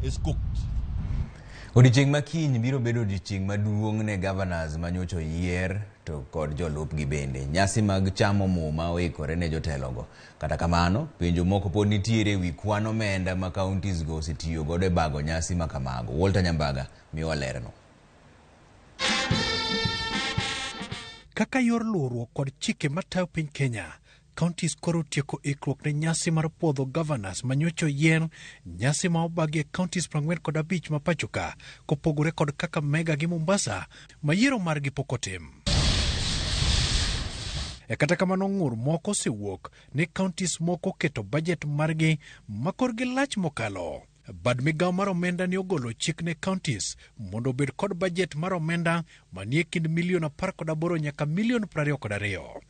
is cooked. Odiochieng' makiny biro bedo odiochieng' maduong' ne governors manyocho yier to kod jolupgi bende. Nyasi mag chamo muma oikore ne jotelogo. Kata kamano, penjo moko pod nitiere wi kwan omenda ma counties go osetiyo godo e bago nyasi ma kamago. Walter Nyambaga miyowa lerno. Kaka yor luorruok kod chike matayo piny Kenya, counties koro tieko ikruok ne nyasi mar puodho governors manyocho yien, nyasi ma obagi e counties 45 ma pachoka, kopogore kod kaka Mega gi Mombasa ma yiero margi pok otim. Kata kamano ng'ur moko osewuok ni counties moko keto budget margi ma korgi lach mokalo. Bad migawo mar omenda ni ogolo chik ne counties mondo obed kod budget mar omenda manie kind milion 18 nyaka milion 22.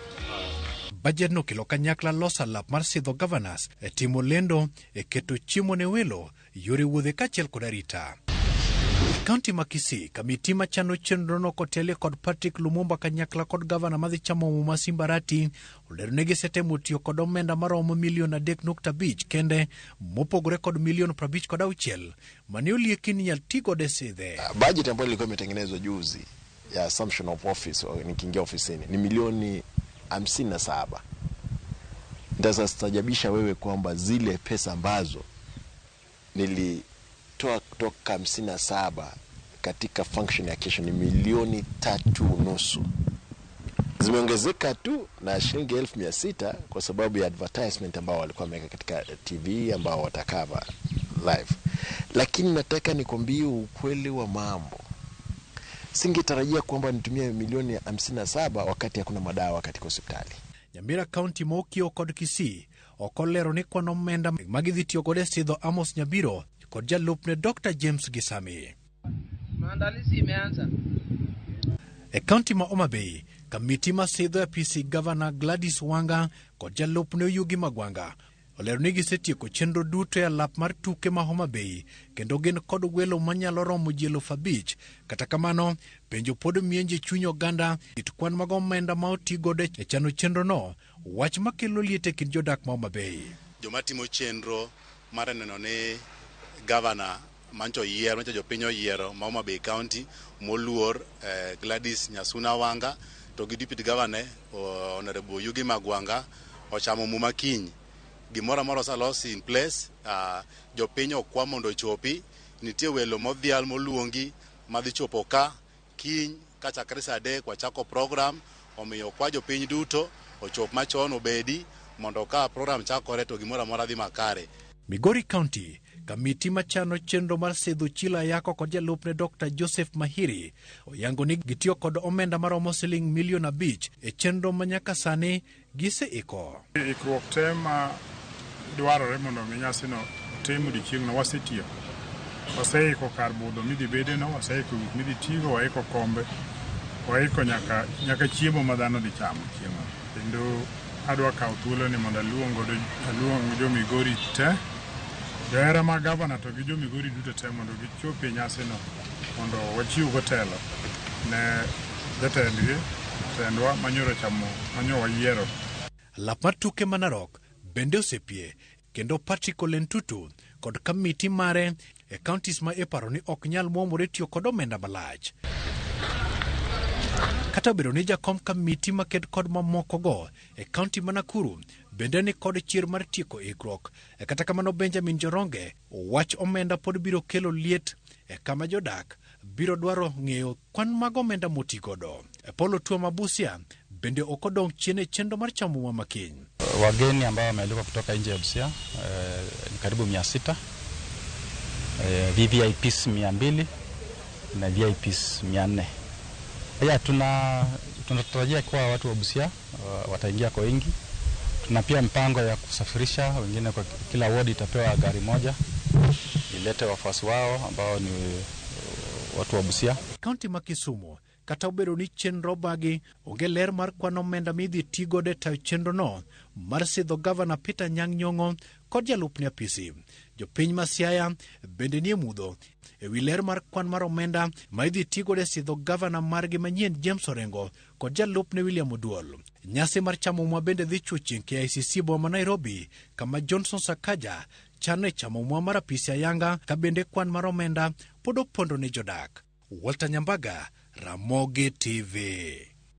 Budget no kelo kanyakla loso alap mar sidho governors e timo lendo e keto chiemo ne welo, yore wuodhe kachiel kod arita. Kaunti ma Kisii, kamiti machano chenro no kotelie kod Patrick Lumumba kanyakla kod gavana madhi chamo muma Simbarati olero ne gisetemo tiyo kod omenda maromo milion 3.5 kende mopogore kod milion 56 mane olieki ni nyal tigo de sidhe. Budget ambayo ilikuwa imetengenezwa juzi ya assumption of office nikiingia ofisini ni milioni 57. Ndastajabisha wewe kwamba zile pesa ambazo nilitoa kutoka 57 katika function ya kesho ni milioni 3.5. Zimeongezeka tu na shilingi 1,600 kwa sababu ya advertisement ambao walikuwa wameweka katika TV ambao watakava live. Lakini nataka nikwambie ukweli wa mambo. Singetarajia kwamba nitumie milioni 57 wakati hakuna madawa katika hospitali. Nyamira County Mokio kod Kisii okolero ni kwan omenda magidhi tiyo kod sidho Amos Nyabiro kod jalupne Dr. James Gisami. Maandalizi imeanza. County ma Homa Bay, kamiti ma sidho ya PC Governor Gladys Wanga kod jalupne Yugi Magwanga olero ni gisetieko chenro duto ya lap mar tuke ma Homa Bay kendo gin kod welo manyalo romo ji 5,000. Kata kamano, penjo pod mienje chuny oganda it kwan mag omenda ma otigodo e chano chenro no, wach makelo liet e kind jodak ma Homa Bay. Joma timo chenro mar neno ni gavana mancho yiero, mancho jopiny oyiero ma Homa Bay County moluor Gladys Nyasuna Wanga to gi deputy governor Honorable Yugi Magwanga ochamo muma kiny. Gimora moro salos in place, jopiny okwa mondo chopi, nitie welo modhial moluongi madhi chopo ka kiny kachakre saa 3 kwa chako program, omiyo kwa jopiny duto ochop machon obedi mondo ka program chakore to gimora mora dhi makare. Migori County, kamiti machano chenro mar sidho chila yako kod jalupne Dr. Joseph Mahiri oyango ni gitiyo kod omenda maromo siling milion 5 e chenro manyaka sani giseiko. Ikruok tema dwarore mondo nyasi no tim odiochieng' no wasetiyo. Waseiko kar budho midhi bede no, waseiko gik midhi tigo, waiko kombe, waiko nyaka chiemo ma dhano dhi chamo chiemo. Kendo adwa kawo thuolo ni mondo aluong jo Migori te, johera ma gavana to gi jo Migori duto te mondo gichop e nyasi no mondo wachiw go telo ne jatendgi, tendwa manyoro chamo, manyo wayiero. Lap mar tuke ma Narok bende osepie kendo Patrick Olentutu kod kamiti mare e counties ma iparo ni ok nyal muomore tiyo kod omenda malach. Kata obedo ni jakom kamiti maked kod mamoko go e county ma Nakuru bende ni kod chir mar tieko ikruok. Kata kamano Benjamin Joronge wach omenda pod biro kelo liet kama jodak biro dwaro ng'eyo kwan mag omenda motigodo. Polo Tua Mabusia bende okodong chien e chenro mar chamo muma makiny. Wageni ambao wamealikwa kutoka nje ya Busia ni karibu 600, VVIPs 200 na VIPs 400. Tunatarajia kwa watu wa Busia wataingia kwa wingi. Tuna pia mpango ya kusafirisha wengine, kwa kila ward itapewa gari moja ilete wafuasi wao ambao ni watu wa Busia. Kaunti ma Kisumu kata obedo ni chenro bagi onge ler mar kwan omenda midhi tigo de tayo chenro no mar sidho gavana Peter Nyang' Nyong'o kod jalupne apisi. Jopiny ma Siaya bende nie mudho ewi ler mar kwan mar omenda ma idhi tigo de sidho gavana margi manyien James Orengo kod jalupne William Oduol. Nyasi mar chamo muma bende dhi chuo chieng' KICC boma Nairobi kama Johnson Sakaja chane chamo mwa mar apisi ayanga ka bende kwan mar omenda pod opondo ne jodak. Walter Nyambaga, Ramogi TV.